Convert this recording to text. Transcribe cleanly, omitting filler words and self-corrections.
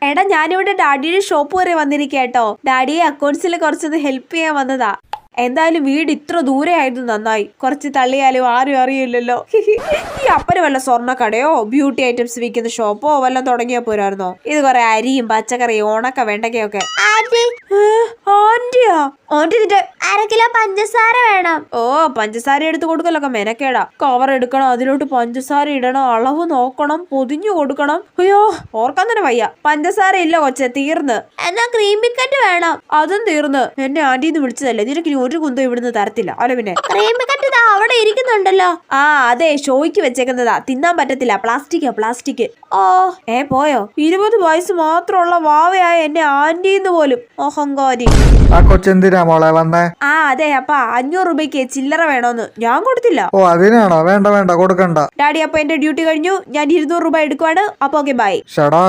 എടാ ഞാനിവിടെ ഡാഡിയുടെ ഷോപ്പ് വരെ വന്നിരിക്കട്ടോ. ഡാഡിയെ അക്കൗണ്ട്സിൽ കുറച്ചൊന്ന് ഹെൽപ്പ് ചെയ്യാൻ വന്നതാ. എന്തായാലും വീട് ഇത്ര ദൂരെ ആയിരുന്നു നന്നായി. കുറച്ച് തള്ളിയാലും ആരും അറിയില്ലല്ലോ. ഈ അപ്പന് വല്ല സ്വർണ്ണക്കടയോ ബ്യൂട്ടി ഐറ്റംസ് വിൽക്കുന്ന ഷോപ്പോ വല്ലതും തുടങ്ങിയാ പോരായിരുന്നോ? ഇത് കുറെ അരിയും പച്ചക്കറിയും ഉണക്ക വെണ്ടക്കയൊക്കെ. ആന്റിയാ? ആന്റി നിന്റെ 1/2 കിലോ പഞ്ചസാര വേണം. ഓ പഞ്ചസാര എടുത്ത് കൊടുക്കലൊക്കെ മെനക്കേടാ. കവർ എടുക്കണം, അതിലോട്ട് പഞ്ചസാര ഇടണം, അളവ് നോക്കണം, പൊതിഞ്ഞു കൊടുക്കണം. അയ്യോ ഓർക്കാൻ തന്നെ വയ്യ. പഞ്ചസാര ഇല്ല കൊച്ചെ, തീർന്ന്. എന്നാ ക്രീം ബിക്കറ്റ് വേണം. അതും തീർന്ന്. എന്നെ ആന്റിന്ന് വിളിച്ചതല്ലേ, നിനക്ക് ഒരു കുന്തം ഇവിടുന്ന് തരത്തില്ല. അല്ല പിന്നെ ക്രീം ബിക്കറ്റ് അവിടെ ഇരിക്കുന്നുണ്ടല്ലോ. ആ അതെ, ഷോയ്ക്ക് വെച്ചേക്കുന്നതാ, തിന്നാൻ പറ്റത്തില്ല. പ്ലാസ്റ്റിക്. ഓ പോയോ? 20 വയസ്സ് മാത്രമുള്ള വാവയായ എന്നെ ആന്റിന്ന് പോലും അഹങ്കാരി. ആ കൊച്ചെന്തിനാ മോളെ വന്നേ? ആ അതെ അപ്പ 500 രൂപയ്ക്ക് ചില്ലറ വേണോന്ന്. ഞാൻ കൊടുത്തില്ല. ഓ അതിനാണോ? വേണ്ട കൊടുക്കണ്ട. ഡാഡി അപ്പൊ എന്റെ ഡ്യൂട്ടി കഴിഞ്ഞു, ഞാൻ 200 രൂപ എടുക്കുവാണ്. അപ്പൊ ഓക്കെ ബൈ. ഷടാ.